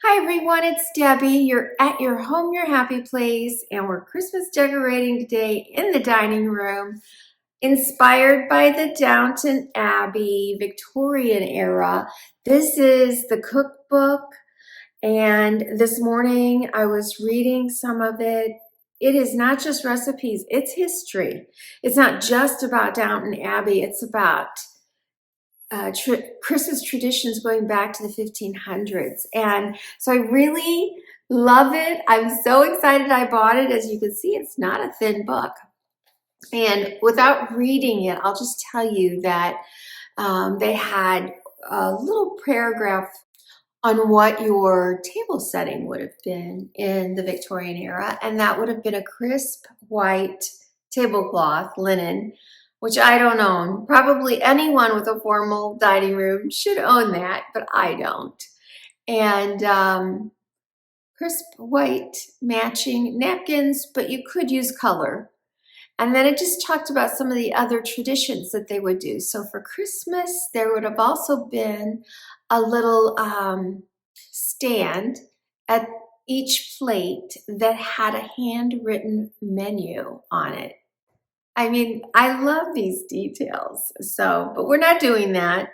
Hi everyone, it's Debbie. You're at your home, your happy place, and we're Christmas decorating today in the dining room, inspired by the Downton Abbey Victorian era. This is the cookbook, and this morning I was reading some of it. It is not just recipes, it's history. It's not just about Downton Abbey, it's about Christmas traditions going back to the 1500s. And so I really love it. I'm so excited I bought it. As you can see, it's not a thin book. And without reading it, I'll just tell you that they had a little paragraph on what your table setting would have been in the Victorian era. And that would have been a crisp white tablecloth, linen, which I don't own. Probably anyone with a formal dining room should own that, but I don't. And crisp white matching napkins, but you could use color. And then it just talked about some of the other traditions that they would do. So for Christmas, there would have also been a little stand at each plate that had a handwritten menu on it. I mean, I love these details. But we're not doing that.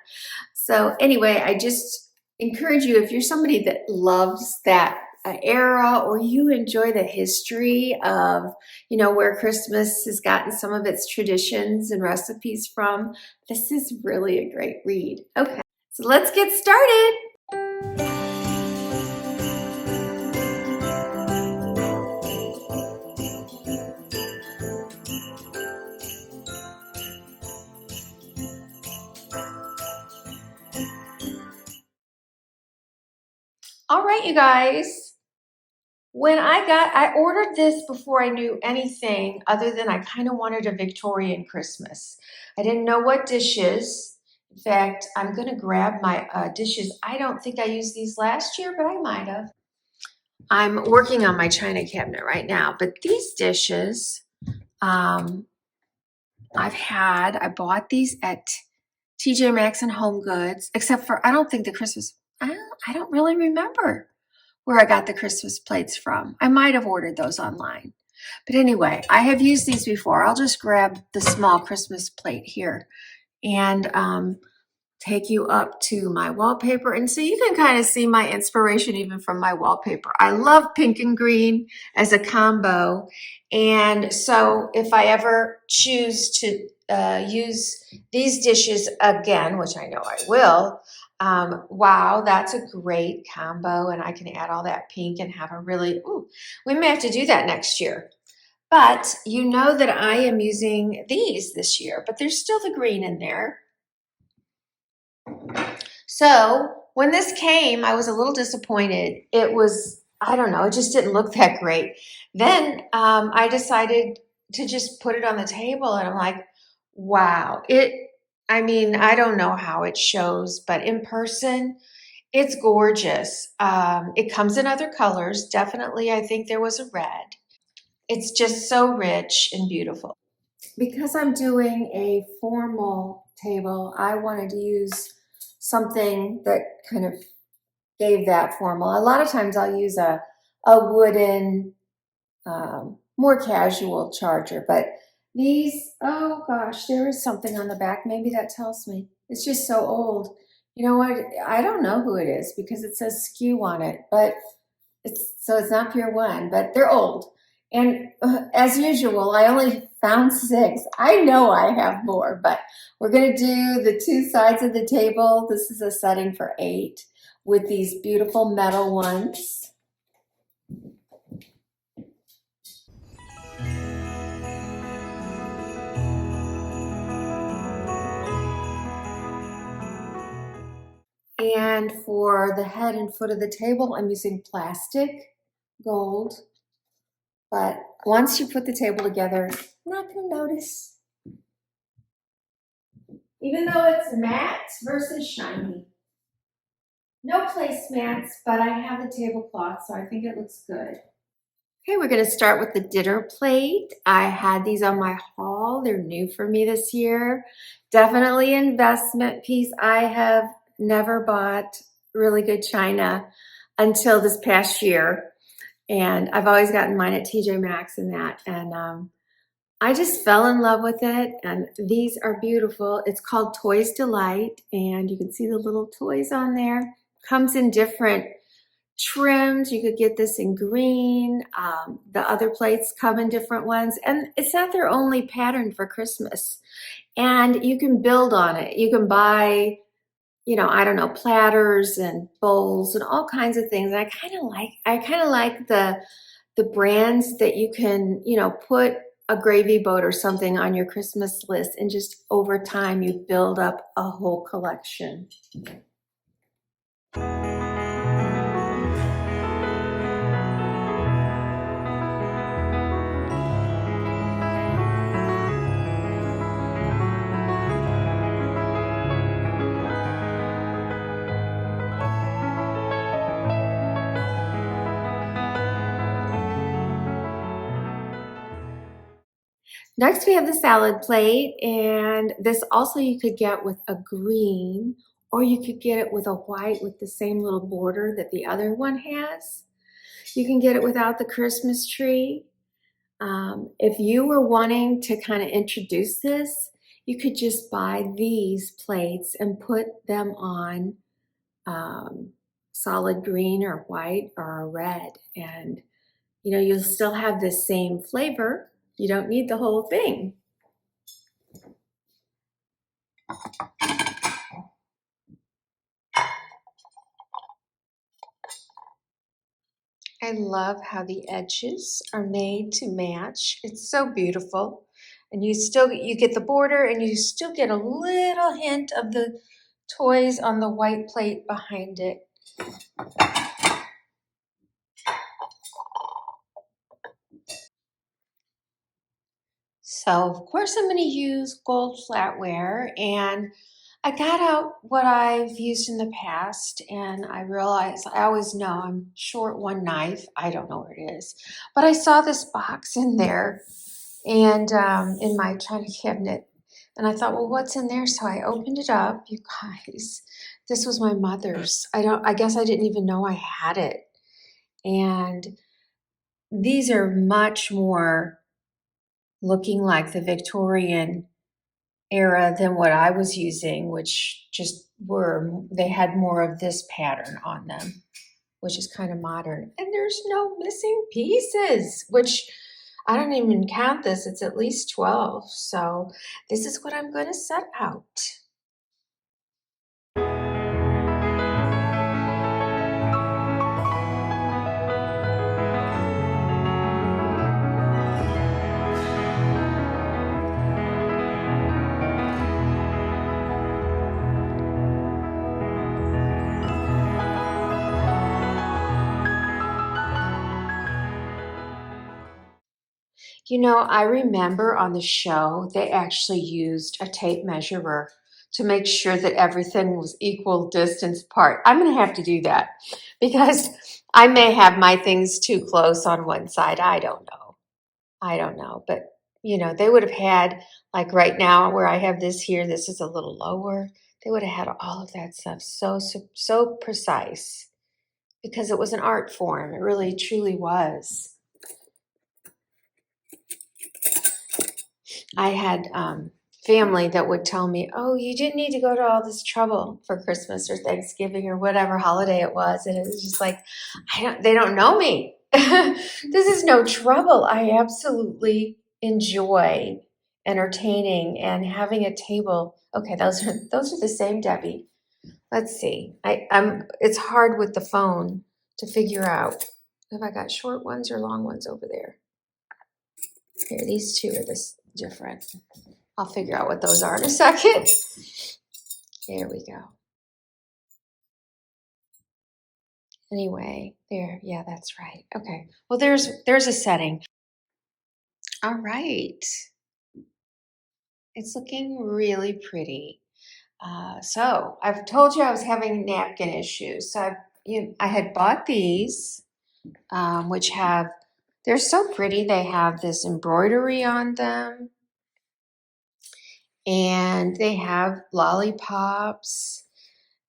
So anyway, I just encourage you, if you're somebody that loves that era, or you enjoy the history of, where Christmas has gotten some of its traditions and recipes from, this is really a great read. Okay, so let's get started. All right, you guys. I ordered this before I knew anything other than I kind of wanted a Victorian Christmas. I didn't know what dishes. In fact, I'm going to grab my dishes. I don't think I used these last year, but I might have. I'm working on my china cabinet right now, but these dishes, I bought these at TJ Maxx and Home Goods, except for, I don't think the Christmas, I don't really remember where I got the Christmas plates from. I might have ordered those online. But anyway, I have used these before. I'll just grab the small Christmas plate here and take you up to my wallpaper. And so you can kind of see my inspiration even from my wallpaper. I love pink and green as a combo. And so if I ever choose to use these dishes again, which I know I will, wow, that's a great combo. And I can add all that pink and have a really, we may have to do that next year. But you know that I am using these this year, but there's still the green in there. So when this came, I was a little disappointed. It was, I don't know, it just didn't look that great. Then I decided to just put it on the table, and I'm like, wow, I don't know how it shows, but in person, it's gorgeous. It comes in other colors. Definitely, I think there was a red. It's just so rich and beautiful. Because I'm doing a formal table, I wanted to use something that kind of gave that formal. A lot of times I'll use a wooden, more casual charger, but these, oh gosh, there is something on the back. Maybe that tells me. It's just so old. You know what? I don't know who it is because it says SKU on it, but it's not Pure One, but they're old. And as usual, I only found 6. I know I have more, but we're going to do the 2 sides of the table. This is a setting for 8 with these beautiful metal ones. And for the head and foot of the table, I'm using plastic gold. But once you put the table together, you're not going to notice. Even though it's matte versus shiny. No placemats, but I have the tablecloth, so I think it looks good. Okay, we're going to start with the dinner plate. I had these on my haul. They're new for me this year. Definitely investment piece. I have never bought really good china until this past year. And I've always gotten mine at TJ Maxx and that. And I just fell in love with it. And these are beautiful. It's called Toys Delight. And you can see the little toys on there. Comes in different trims. You could get this in green. The other plates come in different ones. And it's not their only pattern for Christmas. And you can build on it. You can buy, you know, I don't know, platters and bowls and all kinds of things. And I kind of like the brands that you can, you know, put a gravy boat or something on your Christmas list, and just over time you build up a whole collection. Next, we have the salad plate, and this also you could get with a green, or you could get it with a white with the same little border that the other one has. You can get it without the Christmas tree. If you were wanting to kind of introduce this, you could just buy these plates and put them on solid green or white or red, and you know, you'll still have the same flavor. You don't need the whole thing. I love how the edges are made to match. It's so beautiful. And you get the border, and you still get a little hint of the toys on the white plate behind it. So of course I'm going to use gold flatware, and I got out what I've used in the past, and I realized I always know I'm short one knife. I don't know where it is, but I saw this box in there, and in my china cabinet, and I thought, well, what's in there? So I opened it up, you guys. This was my mother's. I guess I didn't even know I had it. And these are much more looking like the Victorian era than what I was using, which they had more of this pattern on them, which is kind of modern. And there's no missing pieces, which I don't even count this. It's at least 12. So this is what I'm going to set out. You know, I remember on the show, they actually used a tape measurer to make sure that everything was equal distance apart. I'm going to have to do that because I may have my things too close on one side. I don't know. But, you know, they would have had, like right now where I have this here, this is a little lower. They would have had all of that stuff so precise because it was an art form. It really, truly was. I had family that would tell me, oh, you didn't need to go to all this trouble for Christmas or Thanksgiving or whatever holiday it was. And it was just like, they don't know me. This is no trouble. I absolutely enjoy entertaining and having a table. Okay, those are the same, Debbie. Let's see. It's hard with the phone to figure out if I got short ones or long ones over there. Here, these two are this different. I'll figure out what those are in a second. There we go. Anyway, there, yeah, that's right. Okay, well, there's a setting. All right. It's looking really pretty. So I've told you I was having napkin issues. So I had bought these, which they're so pretty. They have this embroidery on them, and they have lollipops,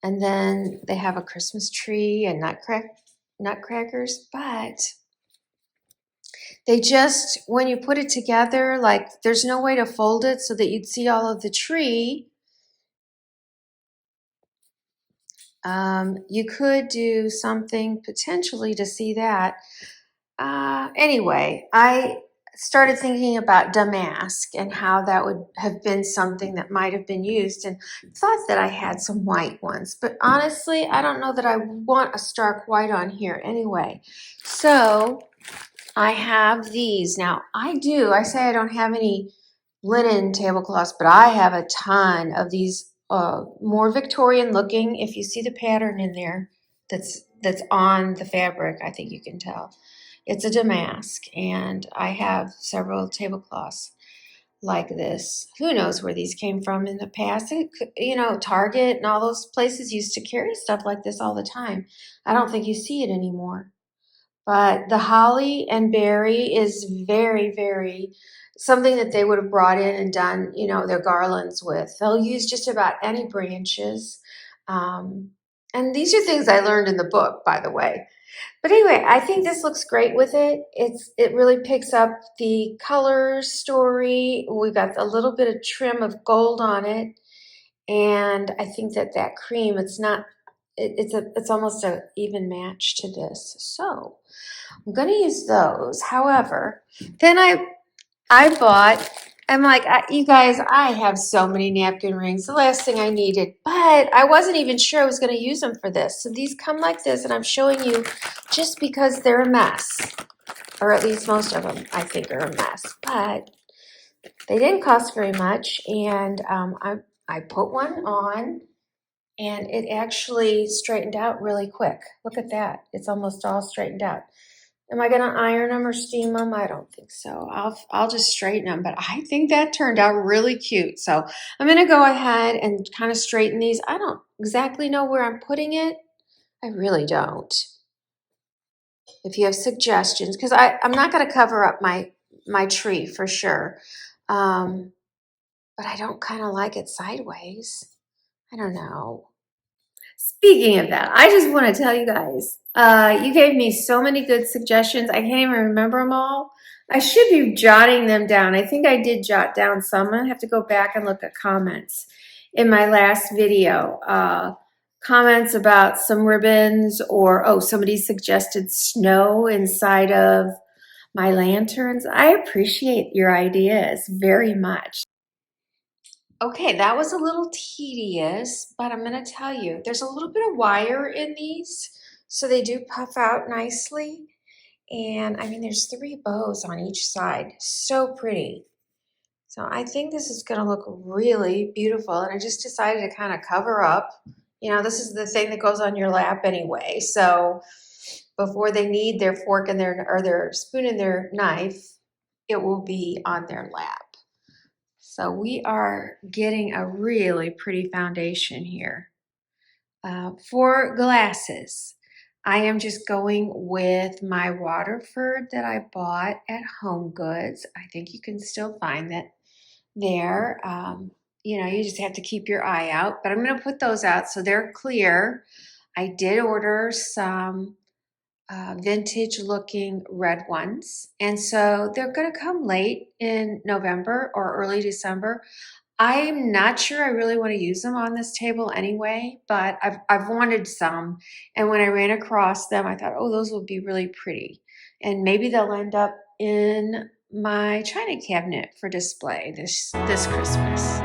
and then they have a Christmas tree and nutcracker nutcrackers, but they just, when you put it together, like there's no way to fold it so that you'd see all of the tree. You could do something potentially to see that. Anyway, I started thinking about damask and how that would have been something that might have been used, and thought that I had some white ones. But honestly, I don't know that I want a stark white on here anyway. So I have these. Now, I say I don't have any linen tablecloths, but I have a ton of these more Victorian looking. If you see the pattern in there that's on the fabric, I think you can tell. It's a damask, and I have several tablecloths like this. Who knows where these came from in the past? Target and all those places used to carry stuff like this all the time. I don't think you see it anymore. But the holly and berry is very, very something that they would have brought in and done, their garlands with. They'll use just about any branches. And these are things I learned in the book, by the way. But anyway, I think this looks great with it. It really picks up the color story. We've got a little bit of trim of gold on it. And I think that cream, it's almost an even match to this. So I'm going to use those. However, then I bought, I'm like, you guys, I have so many napkin rings. The last thing I needed, but I wasn't even sure I was going to use them for this. So these come like this, and I'm showing you just because they're a mess, or at least most of them I think are a mess. But they didn't cost very much, and I put one on, and it actually straightened out really quick. Look at that. It's almost all straightened out. Am I going to iron them or steam them? I don't think so. I'll just straighten them, but I think that turned out really cute. So I'm going to go ahead and kind of straighten these. I don't exactly know where I'm putting it. I really don't. If you have suggestions, because I'm not going to cover up my tree for sure. But I don't kind of like it sideways. I don't know. Speaking of that, I just want to tell you guys, you gave me so many good suggestions. I can't even remember them all. I should be jotting them down. I think I did jot down some. I'm going to have to go back and look at comments in my last video. Comments about some ribbons, or, somebody suggested snow inside of my lanterns. I appreciate your ideas very much. Okay, that was a little tedious, but I'm going to tell you, there's a little bit of wire in these, so they do puff out nicely. And I mean, there's 3 bows on each side. So pretty. So I think this is going to look really beautiful. And I just decided to kind of cover up. This is the thing that goes on your lap anyway. So before they need their fork and their spoon and their knife, it will be on their lap. So we are getting a really pretty foundation here. For glasses, I am just going with my Waterford that I bought at Home Goods. I think you can still find that there. You just have to keep your eye out, but I'm going to put those out so they're clear. I did order some vintage looking red ones, and so they're going to come late in November or early December. I'm not sure I really want to use them on this table anyway, but I've wanted some, and when I ran across them, I thought, oh, those will be really pretty, and maybe they'll end up in my china cabinet for display this Christmas.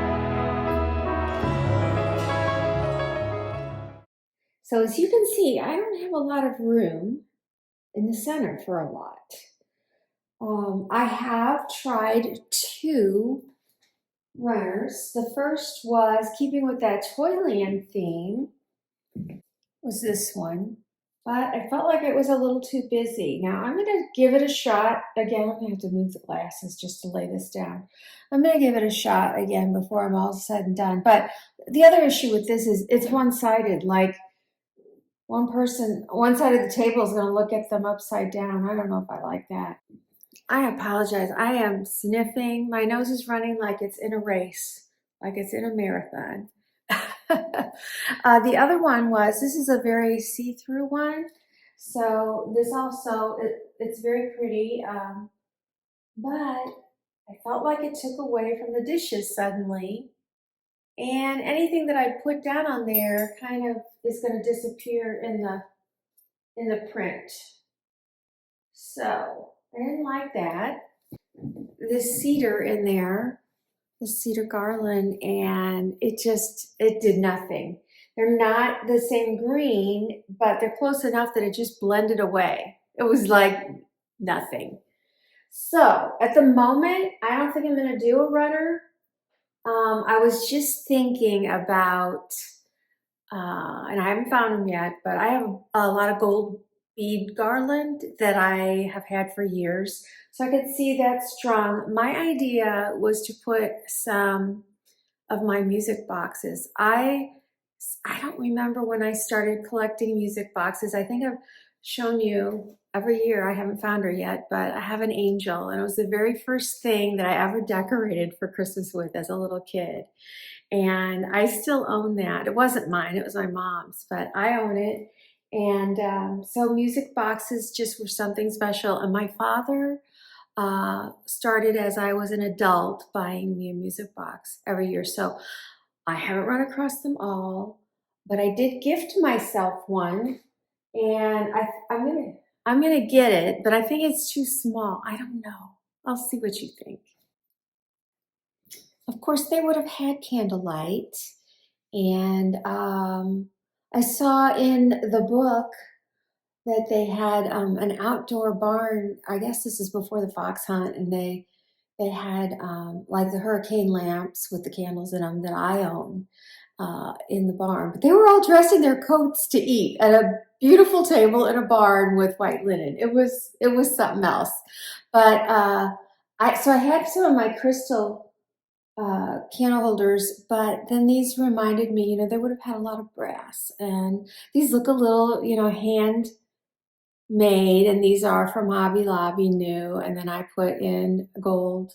So as you can see, I don't have a lot of room in the center for a lot. I have tried 2 runners. The first was, keeping with that Toyland theme, was this one, but I felt like it was a little too busy. Now I'm going to give it a shot again. I'm going to have to move the glasses just to lay this down. I'm going to give it a shot again before I'm all said and done. But the other issue with this is it's one-sided. Like, one side of the table is going to look at them upside down. I don't know if I like that. I apologize. I am sniffing. My nose is running like it's in a race, like it's in a marathon. The other one was, this is a very see-through one. So this also, it's very pretty, but I felt like it took away from the dishes suddenly. And anything that I put down on there kind of is going to disappear in the print. So I didn't like that. This cedar in there, the cedar garland, and it did nothing. They're not the same green, but they're close enough that it just blended away. It was like nothing. So at the moment, I don't think I'm going to do a runner. I was just thinking about, and I haven't found them yet, but I have a lot of gold bead garland that I have had for years. So I could see that strung. My idea was to put some of my music boxes. I don't remember when I started collecting music boxes. I think I've shown you every year. I haven't found her yet, but I have an angel, and it was the very first thing that I ever decorated for Christmas with as a little kid. And I still own that. It wasn't mine, it was my mom's, but I own it. And so music boxes just were something special. And my father started as I was an adult buying me a music box every year. So I haven't run across them all, but I did gift myself one, and I'm gonna get it, but I think it's too small. I don't know. I'll see what you think. Of course, they would have had Candlelight, and I saw in the book that they had an outdoor barn. I guess this is before the fox hunt, and they had like the hurricane lamps with the candles in them that I own in the barn. But they were all dressed in their coats to eat at a beautiful table in a barn with white linen. It was something else. But I had some of my crystal candle holders, but then these reminded me, they would have had a lot of brass, and these look a little, hand made, and these are from Hobby Lobby new, and then I put in gold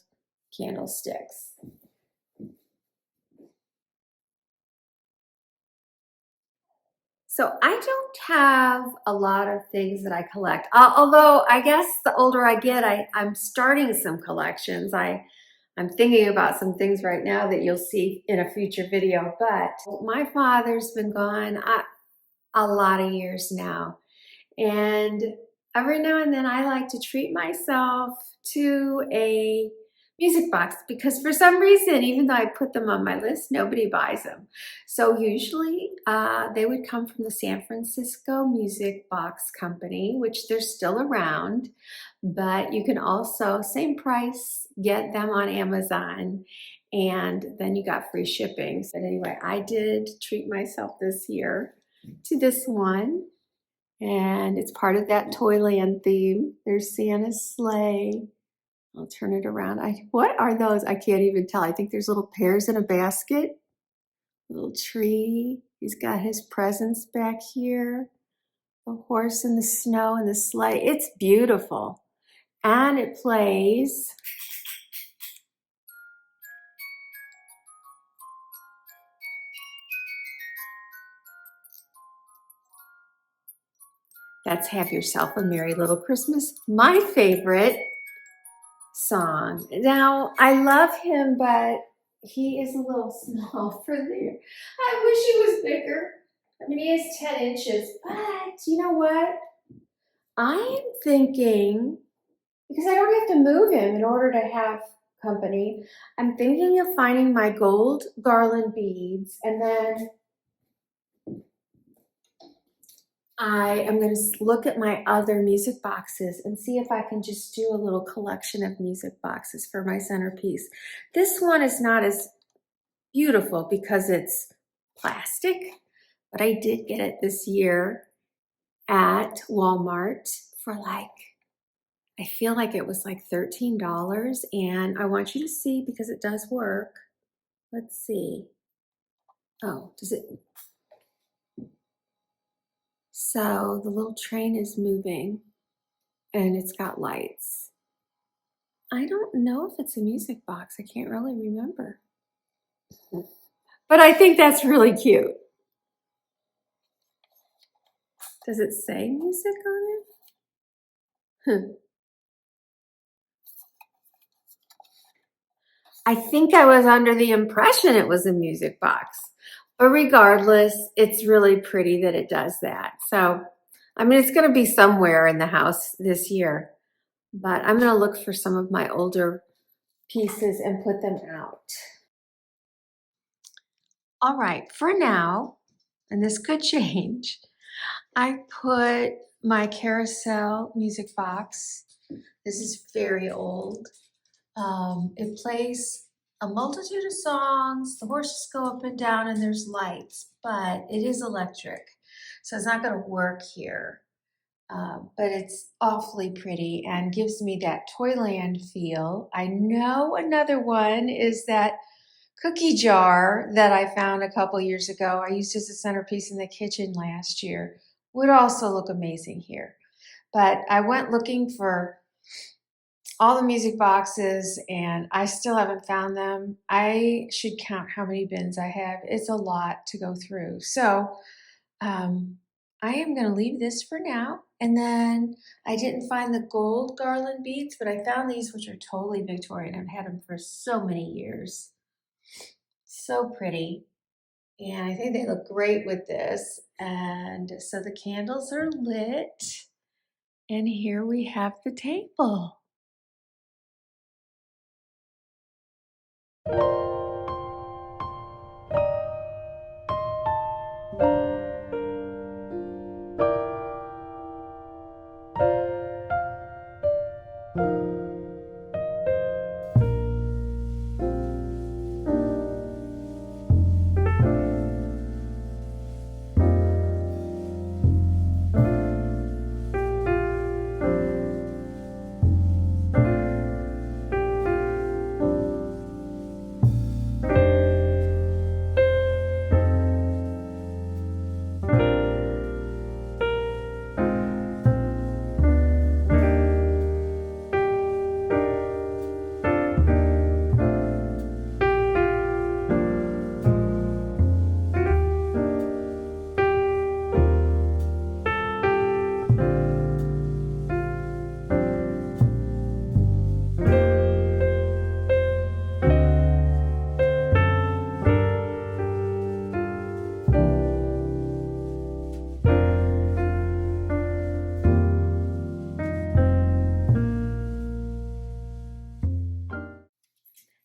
candlesticks. So I don't have a lot of things that I collect, although I guess the older I get, I'm starting some collections. I'm thinking about some things right now that you'll see in a future video, but my father's been gone a lot of years now. And every now and then I like to treat myself to a music box, because for some reason, even though I put them on my list, nobody buys them. So usually they would come from the San Francisco Music Box Company, which they're still around, but you can also, same price, get them on Amazon, and then you got free shipping. But anyway, I did treat myself this year to this one. And it's part of that Toyland theme. There's Santa's sleigh. I'll turn it around. What are those? I can't even tell. I think there's little pears in a basket. Little tree. He's got his presents back here. The horse in the snow and the sleigh. It's beautiful. And it plays. That's Have Yourself a Merry Little Christmas. My favorite song. Now, I love him, but he is a little small for there. I wish he was bigger. I mean, he is 10 inches, but you know what? I am thinking, because I don't have to move him in order to have company, I'm thinking of finding my gold garland beads, and then I am going to look at my other music boxes and see if I can just do a little collection of music boxes for my centerpiece. This one is not as beautiful because it's plastic, but I did get it this year at Walmart for I feel like it was like $13, and I want you to see, because it does work. Let's see. Oh, does it? So the little train is moving and it's got lights. I don't know if it's a music box. I can't really remember. But I think that's really cute. Does it say music on it? I think I was under the impression it was a music box. But regardless, it's really pretty that it does that. So, I mean, it's going to be somewhere in the house this year. But I'm going to look for some of my older pieces and put them out. All right, for now, and this could change, I put my carousel music box. This is very old. It plays a multitude of songs. The horses go up and down and there's lights, but it is electric. So it's not going to work here. But it's awfully pretty and gives me that Toyland feel. I know another one is that cookie jar that I found a couple years ago. I used as a centerpiece in the kitchen last year. Would also look amazing here. But I went looking for all the music boxes and I still haven't found them. I should count how many bins I have. It's a lot to go through. So I am going to leave this for now. And then I didn't find the gold garland beads, but I found these, which are totally Victorian. I've had them for so many years. So pretty. And I think they look great with this. And so the candles are lit. And here we have the table.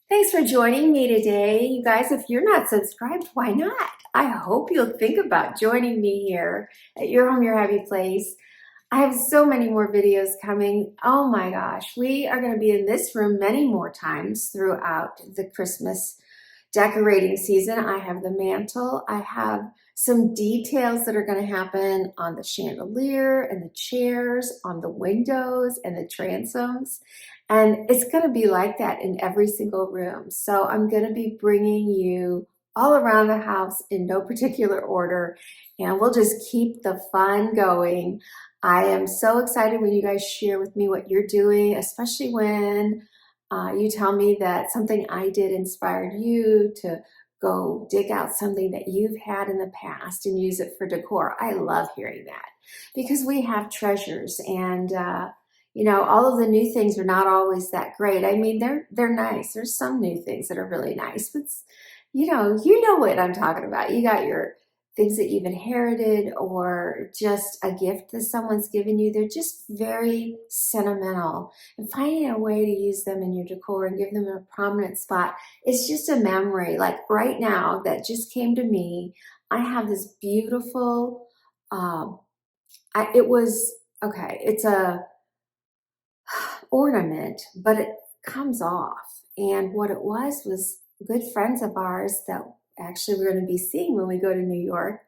Thanks for joining me today. You guys, if you're not subscribed, why not? I hope you'll think about joining me here at Your Home, Your Happy Place. I have so many more videos coming. Oh my gosh, we are going to be in this room many more times throughout the Christmas decorating season. I have the mantle. I have some details that are going to happen on the chandelier and the chairs, on the windows and the transoms. And it's going to be like that in every single room. So I'm going to be bringing you all around the house in no particular order, and we'll just keep the fun going. I am so excited when you guys share with me what you're doing, especially when you tell me that something I did inspired you to go dig out something that you've had in the past and use it for decor. I love hearing that because we have treasures, and you know, all of the new things are not always that great. I mean, they're nice. There's some new things that are really nice, but you know what I'm talking about. You got your things that you've inherited or just a gift that someone's given you. They're just very sentimental, and finding a way to use them in your decor and give them a prominent spot. It's just a memory. Like right now that just came to me. I have this beautiful, it's a ornament, but it comes off. And what it was good friends of ours that actually we're going to be seeing when we go to New York.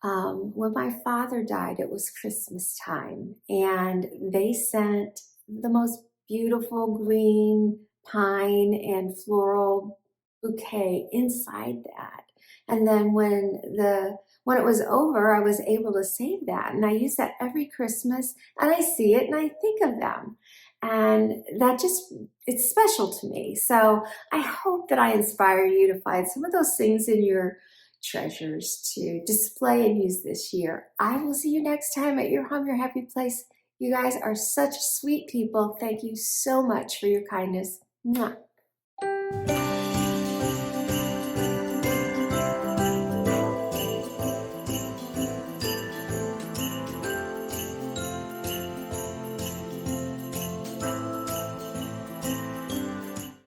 When my father died, it was Christmas time, and they sent the most beautiful green pine and floral bouquet inside that. And then when it was over, I was able to save that, and I use that every Christmas, and I see it and I think of them. And it's special to me. So I hope that I inspire you to find some of those things in your treasures to display and use this year. I will see you next time at your home, your happy place. You guys are such sweet people. Thank you so much for your kindness. Mwah.